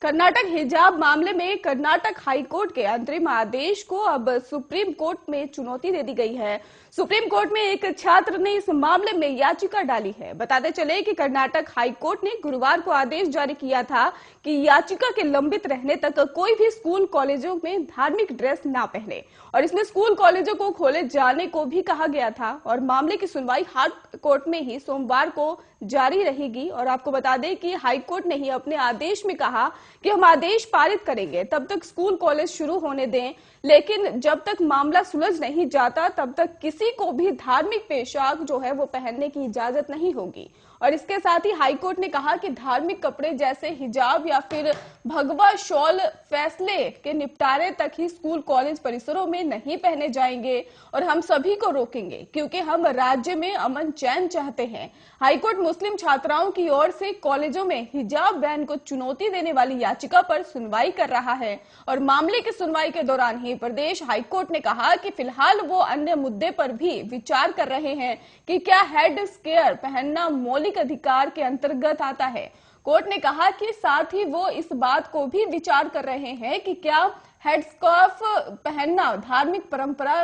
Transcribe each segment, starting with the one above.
कर्नाटक हिजाब मामले में कर्नाटक हाईकोर्ट के अंतरिम आदेश को अब सुप्रीम कोर्ट में चुनौती दे दी गई है। सुप्रीम कोर्ट में एक छात्र ने इस मामले में याचिका डाली है। बताते चले कि कर्नाटक हाईकोर्ट ने गुरुवार को आदेश जारी किया था कि याचिका के लंबित रहने तक कोई भी स्कूल कॉलेजों में धार्मिक ड्रेस ना पहने और इसमें स्कूल कॉलेजों को खोले जाने को भी कहा गया था और मामले की सुनवाई हाई कोर्ट में ही सोमवार को जारी रहेगी। और आपको बता दें कि हाईकोर्ट ने ही अपने आदेश में कहा कि हम आदेश पारित करेंगे तब तक स्कूल कॉलेज शुरू होने दें, लेकिन जब तक मामला सुलझ नहीं जाता तब तक किसी को भी धार्मिक पोशाक जो है वो पहनने की इजाजत नहीं होगी। और इसके साथ ही हाईकोर्ट ने कहा कि धार्मिक कपड़े जैसे हिजाब या फिर भगवा शॉल फैसले के निपटारे तक ही स्कूल कॉलेज परिसरों में नहीं पहने जाएंगे और हम सभी को रोकेंगे क्योंकि हम राज्य में अमन चैन चाहते हैं। हाईकोर्ट मुस्लिम छात्राओं की ओर से कॉलेजों में हिजाब बैन को चुनौती देने वाली याचिका पर सुनवाई कर रहा है और मामले की सुनवाई के दौरान ही प्रदेश हाईकोर्ट ने कहा कि फिलहाल वो अन्य मुद्दे पर भी विचार कर रहे हैं कि क्या हेड स्केयर पहनना मौलिक अधिकार के अंतर्गत आता है। कोर्ट ने कहा कि साथ ही वो इस बात को भी विचार कर रहे हैं कि क्या हेडस्कार्फ पहनना धार्मिक परंपरा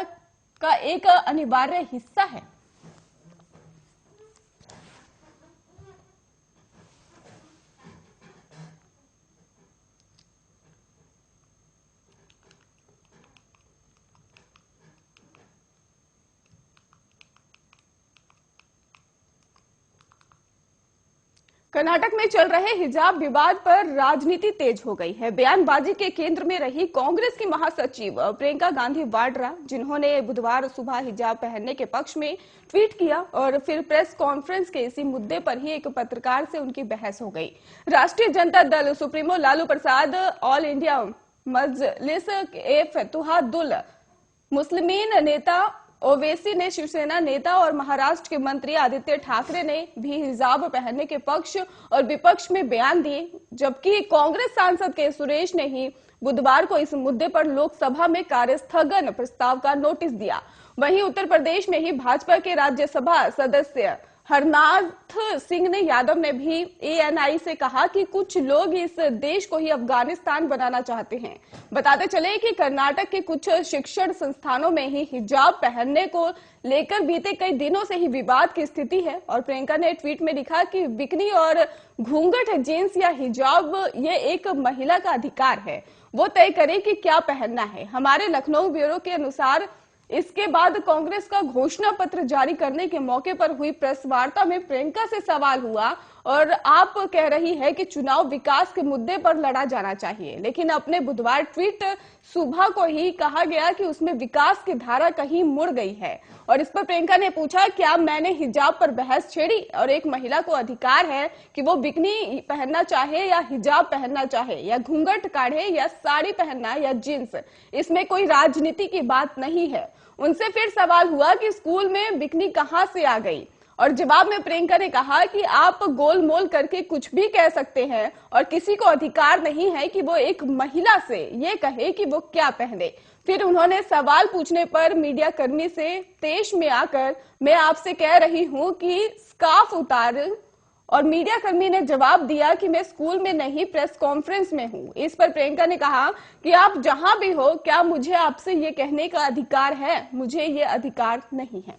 का एक अनिवार्य हिस्सा है। कर्नाटक में चल रहे हिजाब विवाद पर राजनीति तेज हो गई है। बयानबाजी के केंद्र में रही कांग्रेस की महासचिव प्रियंका गांधी वाड्रा, जिन्होंने बुधवार सुबह हिजाब पहनने के पक्ष में ट्वीट किया और फिर प्रेस कॉन्फ्रेंस के इसी मुद्दे पर ही एक पत्रकार से उनकी बहस हो गई। राष्ट्रीय Janata Dal supremo Lalu Prasad, all India मजलिस ए फतुहादुल मुस्लिमीन नेता ओवैसी ने, शिवसेना नेता और महाराष्ट्र के मंत्री आदित्य ठाकरे ने भी हिजाब पहनने के पक्ष और विपक्ष में बयान दिए, जबकि कांग्रेस सांसद के सुरेश ने ही बुधवार को इस मुद्दे पर लोकसभा में कार्यस्थगन प्रस्ताव का नोटिस दिया। वहीं उत्तर प्रदेश में ही भाजपा के राज्यसभा सदस्य हरनाथ सिंह यादव ने भी एएनआई से कहा कि कुछ लोग इस देश को ही अफगानिस्तान बनाना चाहते हैं। बताते चले कि कर्नाटक के कुछ शिक्षण संस्थानों में ही हिजाब पहनने को लेकर बीते कई दिनों से ही विवाद की स्थिति है और प्रियंका ने ट्वीट में लिखा कि बिकनी और घूंघट, जींस या हिजाब ये एक महिला का अधिकार है, वो तय करे कि क्या पहनना है। हमारे लखनऊ ब्यूरो के अनुसार इसके बाद कांग्रेस का घोषणा पत्र जारी करने के मौके पर हुई प्रेस वार्ता में प्रियंका से सवाल हुआ और आप कह रही है कि चुनाव विकास के मुद्दे पर लड़ा जाना चाहिए, लेकिन अपने बुधवार ट्वीट सुबह को ही कहा गया कि उसमें विकास की धारा कहीं मुड़ गई है। और इस पर प्रियंका ने पूछा, क्या मैंने हिजाब पर बहस छेड़ी और एक महिला को अधिकार है कि वो बिकनी पहनना चाहे या हिजाब पहनना चाहे या घूंघट काढ़े या साड़ी पहनना या जींस, इसमें कोई राजनीति की बात नहीं है। उनसे फिर सवाल हुआ कि स्कूल में बिकनी कहां से आ गई और जवाब में प्रियंका ने कहा कि आप गोलमोल करके कुछ भी कह सकते हैं और किसी को अधिकार नहीं है कि वो एक महिला से ये कहे कि वो क्या पहने। फिर उन्होंने सवाल पूछने पर मीडिया कर्मी से तेज में आकर, मैं आपसे कह रही हूं कि स्कार्फ उतार, और मीडिया कर्मी ने जवाब दिया कि मैं स्कूल में नहीं प्रेस कॉन्फ्रेंस में हूं। इस पर प्रियंका ने कहा कि आप जहां भी हो, क्या मुझे आपसे ये कहने का अधिकार है? मुझे ये अधिकार नहीं है।